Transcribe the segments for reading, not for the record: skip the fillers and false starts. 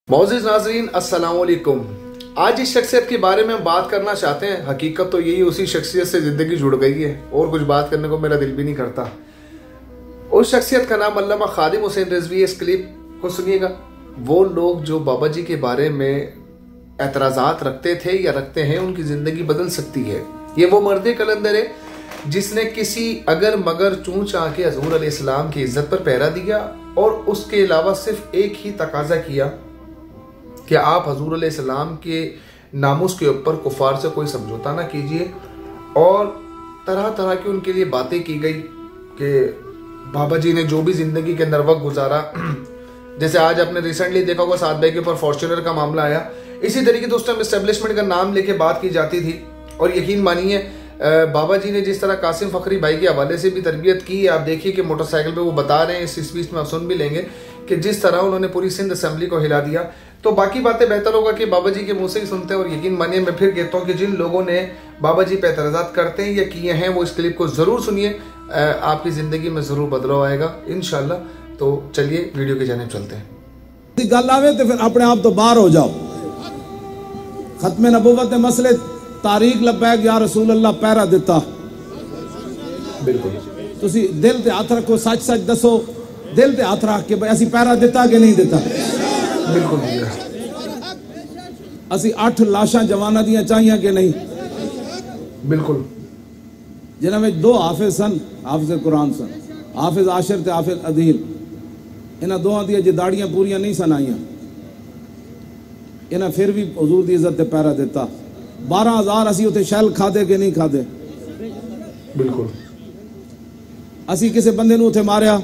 मौजूद नाजरीन अस्सलाम वालेकुम। आज इस शख्सियत के बारे में हम बात करना चाहते हैं। हकीकत तो यही उसी शख्सियत से ज़िंदगी जुड़ गई है और कुछ बात करने को मेरा दिल भी नहीं करता। उस शख्सियत का नाम अल्लामा खादिम हुसैन रिजवी। इस क्लिप को सुनिएगा। वो लोग जो बाबा जी के बारे में एतराज़ात रखते थे या रखते हैं, उनकी ज़िंदगी बदल सकती है। ये वो मर्द कलंदर है जिसने किसी अगर मगर चूं चाह के हज़ूर अलैहिस्सलाम की इज्जत पर पहरा दिया और उसके अलावा सिर्फ एक ही तकाजा किया कि आप हजूर अलैहिस्सलाम के नामुस के ऊपर कुफार से कोई समझौता ना कीजिए। और तरह तरह की उनके लिए बातें की गई कि बाबा जी ने जो भी जिंदगी के अंदर वक्त गुजारा, जैसे आज आपने रिसेंटली देखा होगा साद भाई के ऊपर फॉर्च्यूनर का मामला आया, इसी तरीके से उस टाइम एस्टेब्लिशमेंट का नाम लेके बात की जाती थी। और यकीन मानिए बाबा जी ने जिस तरह कासिम फखरी भाई के हवाले से भी तरबियत की, आप देखिए कि मोटरसाइकिल पे वो बता रहे हैं, इस स्पीच में आप सुन भी लेंगे कि जिस तरह उन्होंने पूरी सिंध असेंबली को हिला दिया। तो बाकी बातें बेहतर होगा कि बाबा जी के मुंह से ही सुनते हैं। और यकीन मानिए मैं फिर कहता हूँ कि जिन लोगों ने बाबा जी पे एतराज़ात करते हैं या किए हैं, वो इस क्लिप को ज़रूर सुनिए, आपकी ज़िंदगी में ज़रूर बदलाव आएगा इंशाल्लाह। तो चलिए वीडियो की जानिब चलते हैं। गल आवे तो फिर अपने आप तो बाहर हो जाओ। खत्मे नबूवत के मसले तारीख लबैक या रसूल अल्लाह पैरा दिता। बिल्कुल तुसी दिल ते हाथ रखो, सच सच दसो, दिल ते हाथ रख के असी पैरा दिता कि नहीं दिता। बिल्कुल असी 8 लाशां जवाना दियां चाहिए कि नहीं। बिल्कुल जिन्हां में 2 हाफिज सन, हाफिज कुरान सन, हाफिज आशिर ते हाफिज अदील। इन्हां दोहां दियां जिदाड़ियां पूरियां नहीं सन आईयां, इन्हां फिर भी हुजूर दी इज्जत ते पैरा दिता। 12,000 असी उत्थे शैल खादे कि नहीं खादे। बिल्कुल असी किसी बंदे नूं उत्थे मारिया,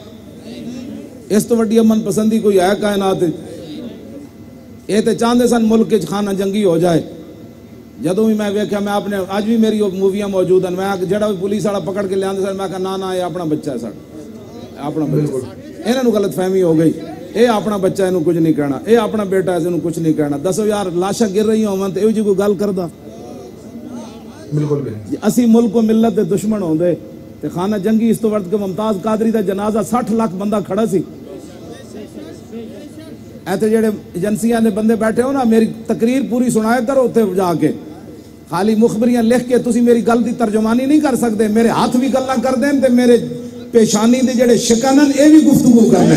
इस तो वड्डी अमन पसंदी कोई है कायनात। ये तो चाहते सन मुल्क खाना जंगी हो जाए। जदों भी मैं वेख्या, मैं अपने अज भी मेरी मूवियां मौजूद हैं, मैं जड़ा भी पुलिस वाला पकड़ के लिया सर, मैं कहा ना ना ये अपना बच्चा है साडा, अपना बच्चा। इन्होंने गलत फहमी हो गई, ये अपना बच्चा, इन्हू कुछ नहीं कहना, ये अपना बेटा है, इन्हू कुछ नहीं कहना। दसो यार, लाशा गिर रही होवन तो इहो जी कोई गल करदा। बिल्कुल असी मुल्क को मिलत के दुश्मन होंदे ते खाना जंगी इस तो वर्त के मुमताज कादरी का जनाजा 60 लाख बंदा खड़ा सी। ऐसे जेडे एजेंसियां ने बंदे बैठे हो ना, मेरी तकरीर पूरी सुनाया करो उत्थे जाके। खाली मुखबरियां लिख के तुसी मेरी गल की तर्जुमानी नहीं कर सकते। मेरे हाथ भी गल्लां कर देन ते मेरे पेशानी दे जेडे शिकन ये भी गुफ्तगू करने।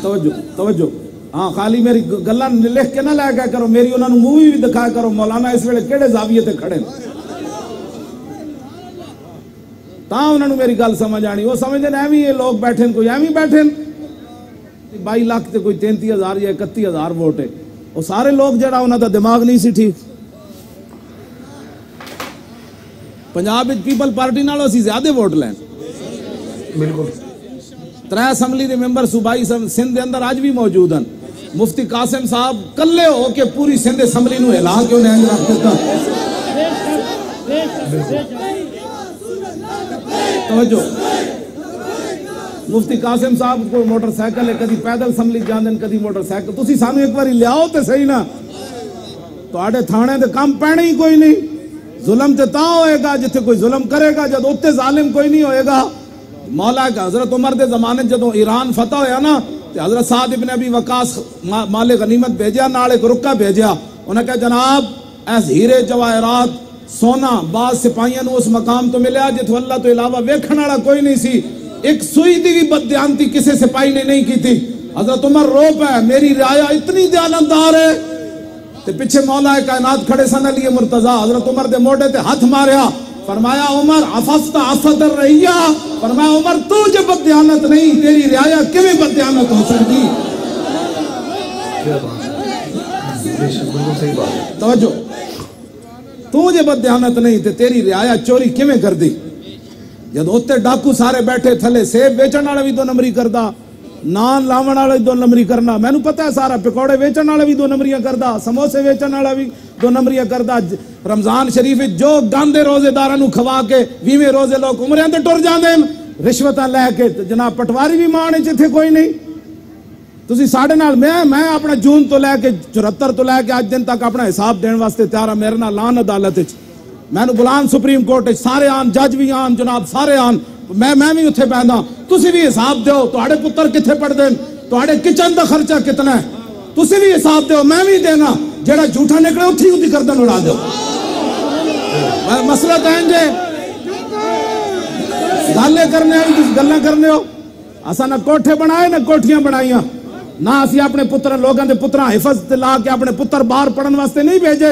तवज्जो तवज्जो, हाँ, खाली मेरी गल्लां लिख के ना लाया करो, मेरी उन्होंने मूवी भी दिखाया करो। मौलाना इस वेले केड़े जाविये ते खड़े ता उन्होंने मेरी गल समझ आनी। वो समझते एवं ये लोग बैठे, कोई एवं बैठे। 22 लाख से कोई 33,000 या 31,000 वोट है। वो सारे लोग जरा उन्होंने दिमाग नहीं सी ठीक। पंजाब पीपल पार्टी नालों असीं ज्यादा वोट लैन। बिल्कुल 3 असैम्बली के मैंबर सूबाई सिंध के अंदर अज भी मौजूद हैं। मुफ्ती कासिम साहब कल्ले हो के पूरी सिंध असैम्बली नूं हिला के उन्हें रख दिता। तवज्जो, मुफ्ती कासिम साहब को मोटरसाइकिल है, कभी पैदल असैम्बली जाते, कभी मोटरसाइकिल। तुसी सानू एक बार लियाओ तो सही ना, तुहाडे थाने दे काम पैने ही कोई नहीं। जुल्म ते तां होएगा जिथे कोई जुल्म करेगा, जब उत्ते जालिम कोई नहीं होएगा। मौला का हजरत उमर के जमाने जदों ईरान फतह होया ना, तो हजरत साद इब्न अबी वकास माले गनीमत भेजा, नाल एक रुक्का भेजा। उन्हें कहा जनाब ऐस हीरे जवाहरात सोना बाद सिपाहियों उस मकाम तो मिले जिथों अल्लाह तो इलावा वेखण वाला कोई नहीं सी। एक सुई दी भी बददियानती किसी सिपाही ने नहीं की थी। हजरत उमर रो पे, मेरी राया इतनी दयानतदार है। ते पीछे मौला कायनात खड़े सन अली मुर्तजा, हजरत उमर दे मोढे ते हाथ मारिया, फरमाया उमर अफस्ता अफदर रहिया। फरमाया उमर तू जब बददियानत नहीं, तेरी रियाया किवें बददियानत हो सकती। तवज्जो, तू जे बददियानत नहीं ते तेरी रियाया चोरी किवें कर दी। जब उत्ते डाकू सारे बैठे थले, सेब बेचण वाला भी 2 नंबरी करदा, नान लावण वाला भी 2 नंबरी करना, मैनू पता है सारा। पकौड़े बेचण वाला भी 2 नंबरियां करदा, समोसे बेचण वाला भी 2 नंबरियां करदा। रमजान शरीफ जो गांदे रोजेदारां नू खवा के 20वें रोजे लोग उमरियां ते टुर जांदे न, रिश्वतां लैके। जनाब पटवारी भी मान इत्थे कोई नहीं। तुसी साडे नाल मैं अपना जून तो लैके 74 तो लैके अज दिन तक अपना हिसाब देने वास्ते तैयार। मेरे नाल लान अदालत मैनू बुलान सुप्रीम कोर्ट सारे आन, जज भी आन, जनाब सारे आन, मैं भी उत्थे बैठा। तुसी भी हिसाब दो, तुहाडे पुत्र कित्थे पढ़दे, ਤੁਹਾਡੇ किचन का खर्चा कितना है तुसी भी हिसाब दो, मैं भी देना, जेड़ा झूठा निकले उठी उठी गर्दन उड़ा दो। मसला तो इंज गल करने गल्लां करने हो, असा ना कोठे बनाए ना कोठियां बनाइया, ना असी अपने पुत्र लोगों के पुत्रा हिफाजत ला के अपने पुत्र बाहर पढ़न वास्ते नहीं भेजे,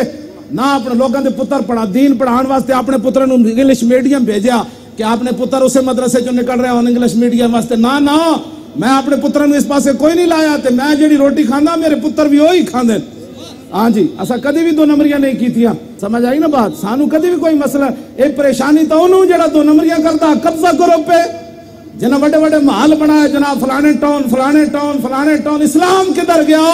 ना अपने लोगों के पुत्र पढ़ा दीन पढ़ाने वास्ते अपने पुत्र इंग्लिश मीडियम भेजा कि अपने पुत्र उसे मदरसे चो निकल रहे हो इंग्लिश मीडियम वास्ते। ना ना, मैं अपने पुत्र इस पासे कोई नहीं लाया, तो मैं जी रोटी खाना मेरे पुत्र भी वही खाते। हाँ जी, असा कभी भी 2 नंबरियां नहीं की, समझ आई ना बात। सानू कभी भी कोई मसला, एक परेशानी तो उन्होंने जरा 2 नंबरियां करता, कब्जा करो पे जिन्हें बड़े बड़े महल बनाए जनाब, फलाने टाउन फलाने टाउन फलाने टाउन, इस्लाम किधर गया?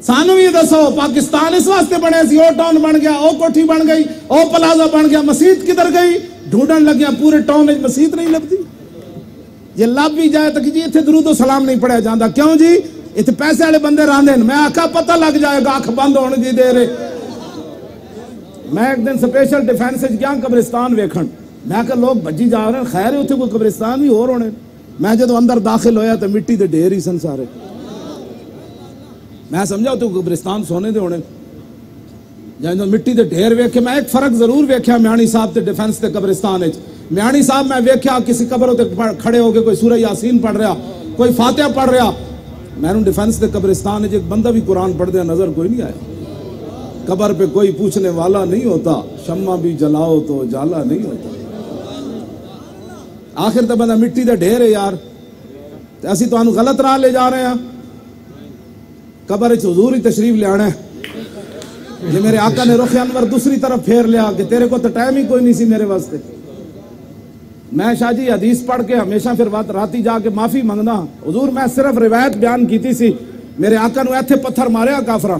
सानू भी दसो, पाकिस्तान इस वास्ते बने सी, ओ टाउन बन गया, ओ कोठी बन गई, ओ प्लाजा बन गया, मस्जिद किधर गई? ढूंढन लग गया पूरे टाउन में मस्जिद नहीं लगती। जे लब भी जाए तो जी इतने दरूद सलाम नहीं पढ़िया जाता, क्यों जी? इतने पैसे वाले बंदे रहंदे ने। मैं आखा पता लग जाएगा, अख बंद होने की देर। मैं एक दिन स्पेशल डिफेंस गया कब्रिस्तान वेखण, मैं आखा लोग भज्जी जा रहे हैं, खैर है उत्थे कोई कब्रिस्तान भी होर होने। मैं जो अंदर दाखिल होया तो मिट्टी के ढेर ही सन सारे, मैं समझा उत्थे कब्रिस्तान सोने दे होने। जो मिट्टी के ढेर वेखे, मैं एक फर्क जरूर वेख्या म्याणी साहब ते डिफेंस ते कब्रिस्तान। म्याणी साहब मैं वेख्या किसी कबर उत्ते खड़े होके कोई सूरह यासीन पढ़ रहा, कोई फातिहा पढ़ रहा। मैनू डिफेंस के कब्रिस्तान एक बंदा भी कुरान पढ़दे नजर कोई नहीं आया। कबर पे कोई पूछने वाला नहीं होता, शम्मा भी जलाओ तो जाला नहीं होता। आखिर तो बंदा मिट्टी का ढेर है यार, असी तुहानू गलत राह ले जा रहे हैं। कबर हुजूर ही तशरीफ लियाना है। जे मेरे आका ने रुख अनवर दूसरी तरफ फेर लिया कि तेरे को तो टाइम ही कोई नहीं सी मेरे वास्ते। मैं शाह जी हदीस पढ़ के हमेशा फिर राती जाके माफी मंगना, हुजूर मैं सिर्फ रिवायत बयान की सी, मेरे आका ने इत्थे पत्थर मारिया काफरा,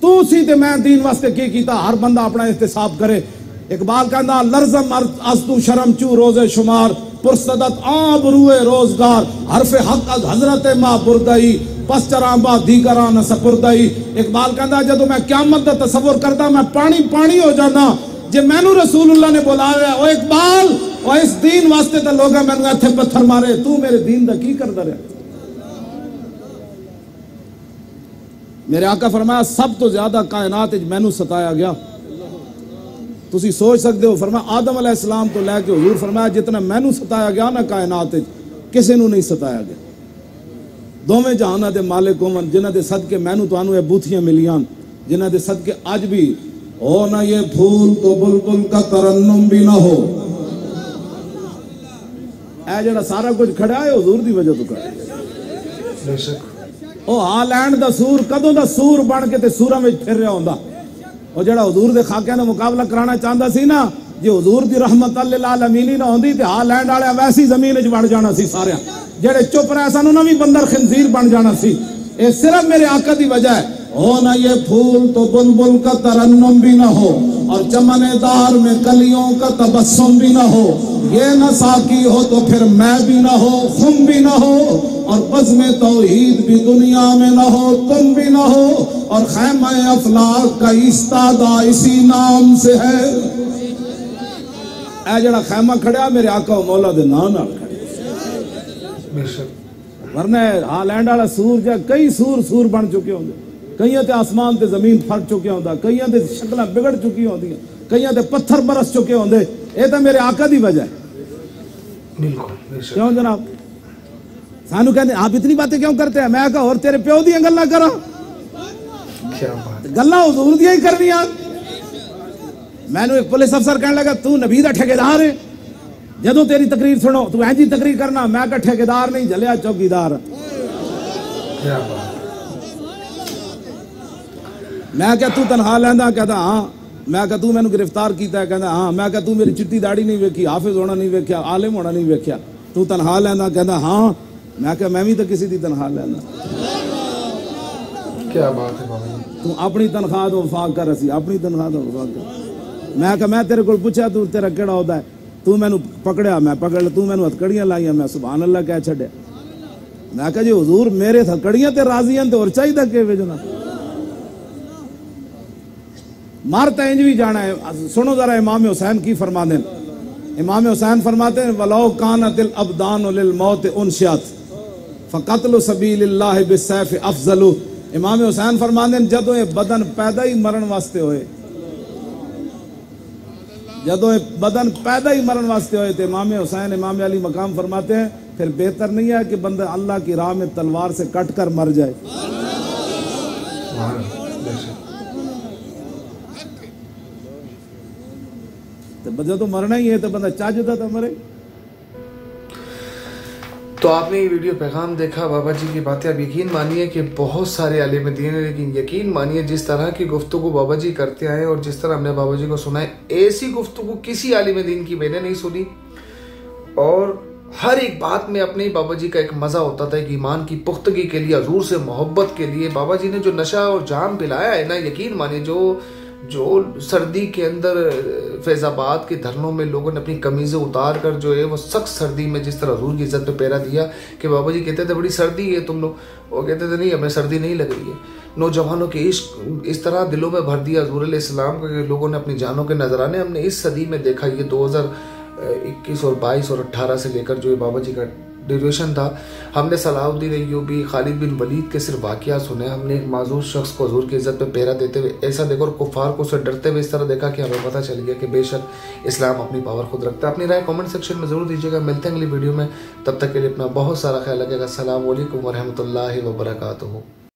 तू सी ते मैं दीन वास्ते की कीता। हर बंदा अपना एहतिसाब करे। इकबाल कहना लर्जम अस्तु शर्म चू रोजे शुमार, पुरसदत आब रुए रोजगार, हरफे हक अज हजरत मां बुरदई, पस चरांबा दीगरा न सपुरदई। इकबाल कहता जदों मैं क़यामत दा तसव्वुर करता मैं पानी पानी हो जाना। जे मैनू रसूलुल्लाह ने बुलाया, ओ इकबाल ओ इस दीन वास्ते तो लोग मैनू इत्थे पत्थर मारे, तू मेरे दीन दा की करदा रहा? मेरे आका फरमाया सब तो ज्यादा कायनात मैनू सताया गया। तुसी सोच सकते हो, फरमाया आदम अलैहिस्सलाम तो लैके हुजूर फरमाया जितना मैनू सताया गया ना कायनात किसी नू नहीं सताया गया। दोवें जहाना दे मालिक होवन, जिन्हां दे सदके मैनू तुहानू ये बूथियां मिलियां, जिन्हां दे सदके अज भी हो ना ये फूल तो बुलबुल का तरन्नुम भी ना हो। ऐ जेड़ा सारा कुछ खड़ा है हुजूर दी वजह तो खड़ा है। ओ हालैंड दा सूर कदों दा सूर बन के ते सूरां विच फिर रहा हुंदा। ओ जेड़ा हुजूर दे खाकियां दा मुकाबला कराना चाहता सी ना, जे हुजूर दी रहमत लिल आलमीन ना होंदी ते हालैंड वाले वैसी जमीन विच वड़ जाना सी। सारे जेड़े चुप रहे सन उन्हां भी बंदर खंजीर बन जाना सी। ये सिर्फ मेरे आका दी वजह है। हो ना ये फूल तो बुलबुल का तरन्नुम भी ना हो, और चमनेदार में कलियों का तबस्सुम भी ना हो। ये न साकी हो तो फिर मैं भी ना हो, खुम भी ना हो, और बज़्म तौहीद भी दुनिया में ना हो, तुम भी ना हो। और खैमा अफलाक का इस्तादा इसी नाम से है। ऐ जड़ा खैमा खड़ा मेरे आका मौला दे नाम नाल खड़ा, वरना हालैंड वाला सूर जा कई सूर बन चुके होंगे, कई ते आसमान ते जमीन फट चुके होंदा, कई ते शक्ल बिगड़ चुकी होंदी, कई ते पत्थर बरस चुके होंदे। ये तो मेरे आका दी वजह है। क्यों जनाब? सानू कहते आप इतनी बातें क्यों करते हैं? मैं कहा और तेरे प्यो दी गल्लां करा, गल्लां हुजूर दी ही करनियां। मैनू एक पुलिस अफसर कहने लगा तू नबी दा ठेकेदार है, जदों तेरी तकरीर सुनो तू ऐसी तकरीर करना। मैं कहा ठेकेदार नहीं जलिया चौकीदार। मैं क्या तू तनखा लैंदा? कहता हाँ। मैं क्या तू मैनू गिरफ्तार किया? कहता हाँ। मैं क्या तू मेरी चिट्टी दाड़ी नहीं वेखी, हाफिज होना नहीं वेख्या, आलिम होना नहीं वेख्या, तू तनखा लैंदा? कहता हाँ। मैं क्या मैं भी तो किसी की तनखा लैंदा। क्या बात है बाबा, तू अपनी तनख्वाह तो वफा कर, असी अपनी तनख्वाह तो वफा कर। मैं क्या मैं तेरे को पूछा तू तेरा केड़ा होता है? तू मैनू पकड़िया, मैं पकड़ तू मैनू हथकड़ियां लाइया, मैं सुभान अल्लाह कह छड्या। मैं कहा जी हुजूर मेरे हथकड़ियां ते राजी हैं, तो और चाहिए कि जना मर तो इंज भी जाना है। सुनो जरा इमाम हुसैन की फरमाते हैं, इमाम हुसैन फरमाते हैं वलाउ कानतिल अबदान लिल मौत उनशियत फकतलु सबीलिल्लाह बिसैफ अफजलु। इमाम हुसैन फरमाते हैं जदों ये बदन पैदा ही मरण वास्ते होए, जदों ये बदन पैदा ही मरण वास्ते होए तो इमाम हुसैन इमाम अली मकाम फरमाते हैं फिर बेहतर नहीं है कि बंदा अल्लाह की राह में तलवार से कट कर मर जाए। तो बंदा तो मरना ही है तो बंदा चाहता था मरे। तो आपने ये वीडियो पैगाम देखा, बाबा जी की बातें। अब यकीन मानिए कि बहुत सारे आलिम दीन है, लेकिन यकीन मानिए जिस तरह की गुफ्तगू बाबा जी करते आए और जिस तरह हमने बाबा जी को सुना है, ऐसी गुफ्तगू किसी आलिम दीन की मैंने नहीं सुनी। और हर एक बात में अपने ही बाबा जी का एक मज़ा होता था, एक ईमान की पुख्तगी के लिए, हजूर से मोहब्बत के लिए। बाबा जी ने जो नशा और जाम पिलाया है ना, यकीन मानिए जो सर्दी के अंदर फैज़ाबाद के धरनों में लोगों ने अपनी कमीज़ें उतार कर जो है वो सख्त सर्दी में जिस तरह हजूर की इज्जत पे पहरा दिया कि बाबा जी कहते थे बड़ी सर्दी है तुम लोग, वो कहते थे नहीं हमें सर्दी नहीं लग रही है। नौजवानों के इश्क इस तरह दिलों में भर दिया हजूर अलैहिस्सलाम के, लोगों ने अपनी जानों के नजराने हमने इस सदी में देखा। ये 2021 और 22 और 18 से लेकर जो है बाबा जी का ड्यूरेशन था। हमने सलाहुद्दीन अय्यूबी, खालिद बिन वलीद के सिर्फ वाक़ियात सुने। हमने एक माजूर शख्स को हजूर की इज्जत पे पहरा देते हुए ऐसा देखा और कुफ़ार को उससे डरते हुए इस तरह देखा कि हमें पता चल गया कि बेशक इस्लाम अपनी पावर खुद रखता है। अपनी राय कमेंट सेक्शन में ज़रूर दीजिएगा। मिलते हैं अगली वीडियो में, तब तक के लिए अपना बहुत सारा ख्याल रखिएगा। अस्सलामु अलैकुम व रहमतुल्लाहि व बरकातुहू।